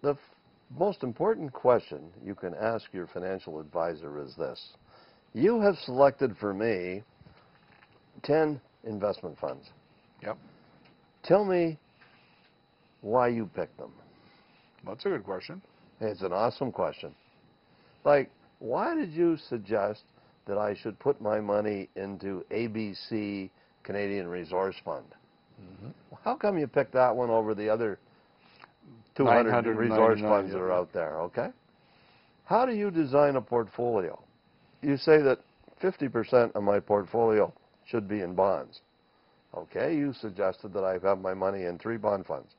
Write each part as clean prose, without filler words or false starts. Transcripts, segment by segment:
The most important question you can ask your financial advisor is this. You have selected for me 10 investment funds. Yep. Tell me why you picked them. That's a good question. It's an awesome question. Like, why did you suggest that I should put my money into ABC Canadian Resource Fund? How come you picked that one over the other 200 resource funds that are out there, okay? How do you design a portfolio? You say that 50% of my portfolio should be in bonds. Okay, you suggested that I have my money in 3 bond funds.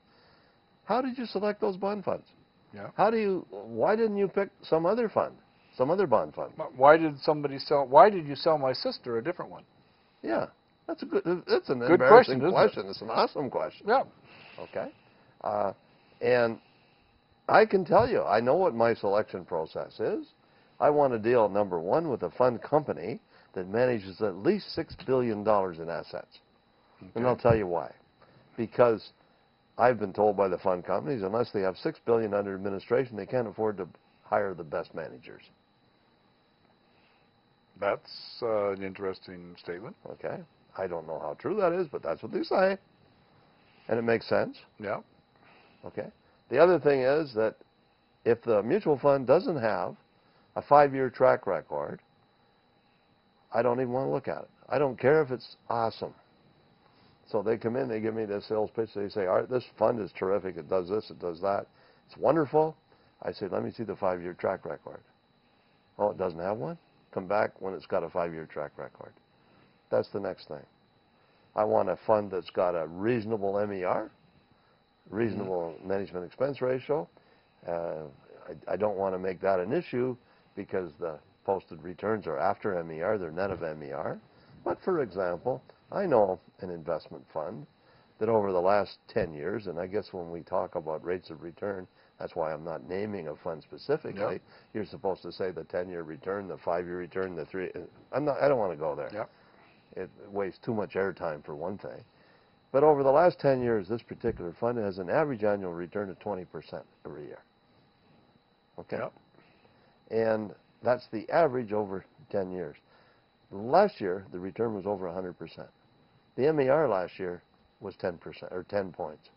How did you select those bond funds? Yeah. Why didn't you pick some other fund, some other bond fund? Why did you sell my sister a different one? Yeah, that's an good embarrassing question. It's an awesome question. Yeah. Okay. And I can tell you, I know what my selection process is. I want to deal, number one, with a fund company that manages at least $6 billion in assets. Okay. And I'll tell you why. Because I've been told by the fund companies, unless they have $6 billion under administration, they can't afford to hire the best managers. That's an interesting statement. Okay. I don't know how true that is, but that's what they say. And it makes sense. Yeah. Okay. The other thing is that if the mutual fund doesn't have a 5-year track record, I don't even want to look at it. I don't care if it's awesome. So they come in, they give me this sales pitch. They say, all right, this fund is terrific. It does this, it does that. It's wonderful. I say, let me see the 5-year track record. Oh, it doesn't have one? Come back when it's got a 5-year track record. That's the next thing. I want a fund that's got a reasonable MER, reasonable management expense ratio. I don't want to make that an issue because the posted returns are after MER, they're net of MER. But for example, I know an investment fund that over the last 10 years, and I guess when we talk about rates of return, that's why I'm not naming a fund specifically. Yep. You're supposed to say the 10-year return, the 5-year return, the 3. I don't want to go there. Yep. It wastes too much airtime for one thing. But over the last 10 years, this particular fund has an average annual return of 20% every year. Okay? Yep. And that's the average over 10 years. Last year, the return was over 100%. The MER last year was 10%, or 10 points.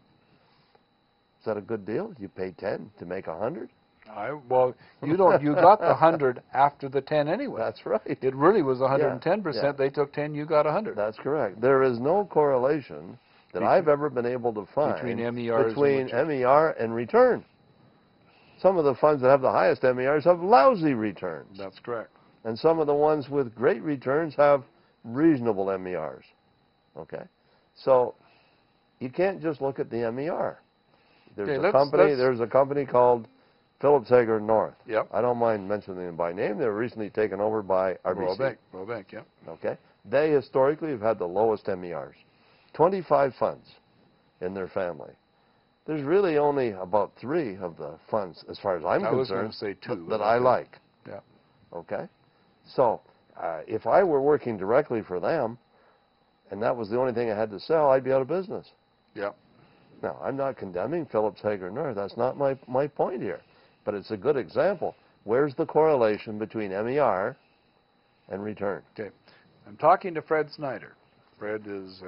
Is that a good deal? You pay 10 to make 100? Well, you got the 100 after the 10 anyway. That's right. It really was 110%. Yeah. They took 10, you got 100. That's correct. There is no correlation that I've ever been able to find between MER and return. Some of the funds that have the highest MERs have lousy returns. That's correct. And some of the ones with great returns have reasonable MERs. Okay? So you can't just look at the MER. There's a company called Phillips Hager North. Yep. I don't mind mentioning them by name. They were recently taken over by RBC. Royal Bank, yeah. Okay. They historically have had the lowest MERs. 25 funds in their family. There's really only about 3 of the funds, as far as I'm concerned, was going to say 2, that I like. Yeah. Okay? So if I were working directly for them, and that was the only thing I had to sell, I'd be out of business. Yeah. Now, I'm not condemning Phillips Hager North. That's not my point here. But it's a good example. Where's the correlation between MER and return? Okay. I'm talking to Fred Snyder. Fred is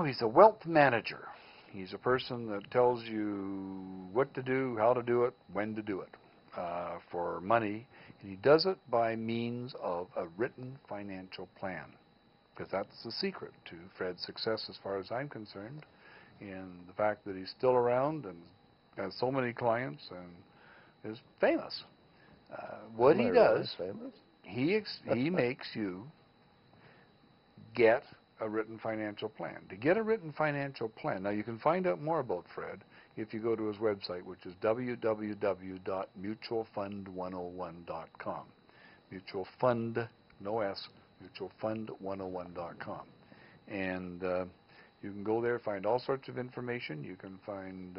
he's a wealth manager. He's a person that tells you what to do, how to do it, when to do it for money. And he does it by means of a written financial plan. Because that's the secret to Fred's success as far as I'm concerned. And the fact that he's still around and has so many clients and is famous. What he does, he makes you get a written financial plan. To get a written financial plan, now you can find out more about Fred if you go to his website, which is www.mutualfund101.com. Mutual Fund, no S, mutualfund101.com. And you can go there, find all sorts of information. You can find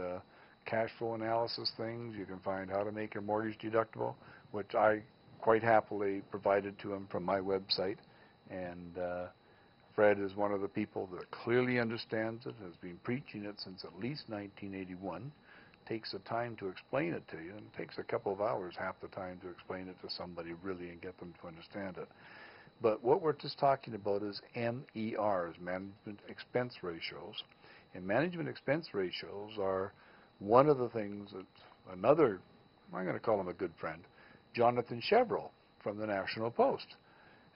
cash flow analysis things. You can find how to make your mortgage deductible, which I quite happily provided to him from my website. And Fred is one of the people that clearly understands it, has been preaching it since at least 1981. Takes the time to explain it to you, and it takes a couple of hours, half the time, to explain it to somebody really and get them to understand it. But what we're just talking about is MERs, management expense ratios. And management expense ratios are one of the things that another, I'm going to call him a good friend, Jonathan Chevreau from the National Post.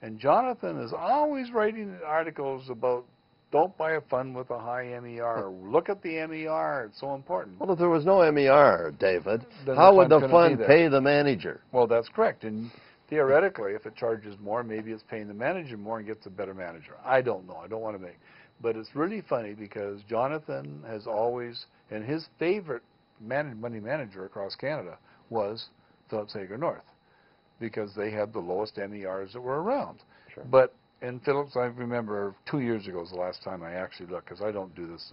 And Jonathan is always writing articles about don't buy a fund with a high MER. Look at the MER. It's so important. Well, if there was no MER, David, Then how the would fund the couldn't be fund there. pay the manager? Well, that's correct. And theoretically, if it charges more, maybe it's paying the manager more and gets a better manager. I don't know. I don't want to make. But it's really funny because Jonathan has always, and his favorite money manager across Canada was Phillips Hager North, because they had the lowest MERs that were around. Sure. But in Phillips, I remember 2 years ago was the last time I actually looked, because I don't do this.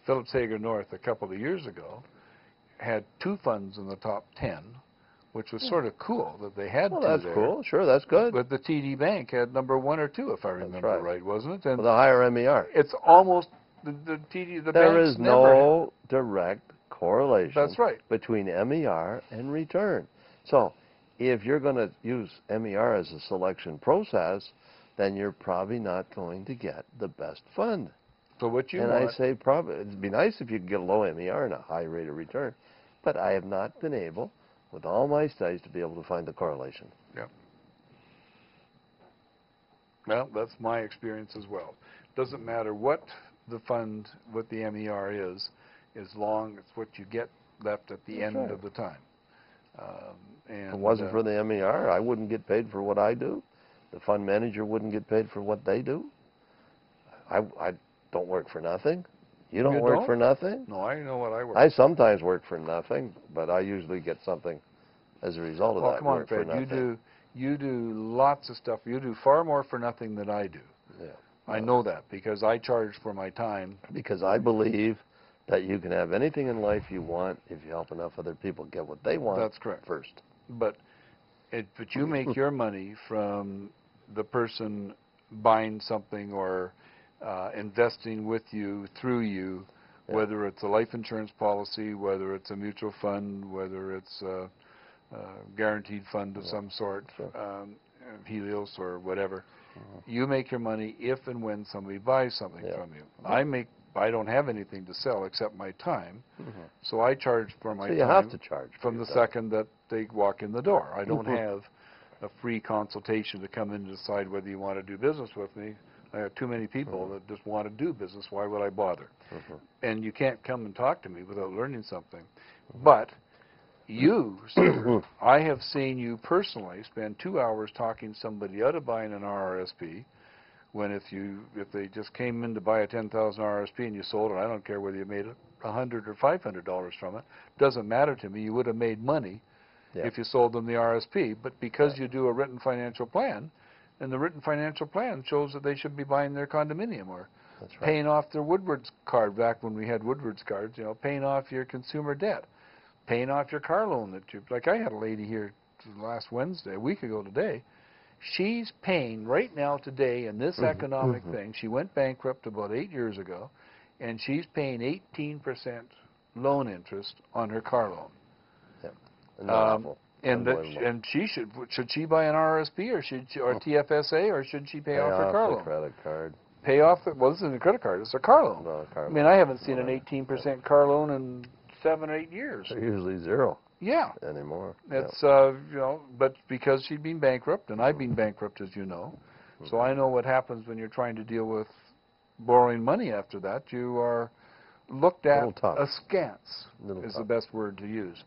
Phillips Hager North a couple of years ago had 2 funds in the top 10, which was sort of cool that they had Well, 2 that's there. cool. Sure, that's good. But the TD Bank had number 1 or 2, if I remember right, wasn't it? And with a higher MER. it's almost the TD. The There banks is never no direct correlation That's right. between MER and return. So if you're going to use MER as a selection process, then you're probably not going to get the best fund. So what you and want, I say probably it'd be nice if you could get a low MER and a high rate of return, but I have not been able, with all my studies, to be able to find the correlation. Yeah. Well, that's my experience as well. Doesn't matter what the fund, what the MER is, as long as what you get left at the That's end right. of the time. If it wasn't for the MER, I wouldn't get paid for what I do. The fund manager wouldn't get paid for what they do. I don't work for nothing. You don't work for nothing. No, I know what I work. I sometimes work for nothing, but I usually get something as a result of that come on, work Fred. for nothing. You do lots of stuff. You do far more for nothing than I do. Yeah. I know that because I charge for my time. Because I believe that you can have anything in life you want if you help enough other people get what they want. That's correct. First. But you make your money from the person buying something or investing with you, through you, whether it's a life insurance policy, whether it's a mutual fund, whether it's a guaranteed fund of some sort, Helios or whatever. You make your money if and when somebody buys something from you. I don't have anything to sell except my time, so I charge for my time. So you have to charge from the second that they walk in the door. I don't have a free consultation to come in and decide whether you want to do business with me. I have too many people that just want to do business. Why would I bother? And you can't come and talk to me without learning something. But you, sir, I have seen you personally spend 2 hours talking somebody out of buying an RRSP, when if they just came in to buy a $10,000 RRSP and you sold it, I don't care whether you made $100 or $500 from it. Doesn't matter to me. You would have made money if you sold them the RSP. But because you do a written financial plan, and the written financial plan shows that they should be buying their condominium or paying off their Woodward's card back when we had Woodward's cards, paying off your consumer debt, paying off your car loan that you, like I had a lady here last Wednesday, a week ago today, she's paying right now today in this economic thing, she went bankrupt about 8 years ago, and she's paying 18% loan interest on her car loan. And she should she buy an RSP or TFSA, or should she pay off her car loan? Credit card. Pay off well, this isn't a credit card, it's a car loan. No, car I mean, I haven't seen an 18% car loan in 7 or 8 years. They're usually zero. Yeah. Anymore. It's but because she'd been bankrupt, and I've been bankrupt, as you know, so I know what happens when you're trying to deal with borrowing money after that. You are looked at askance, is the best word to use.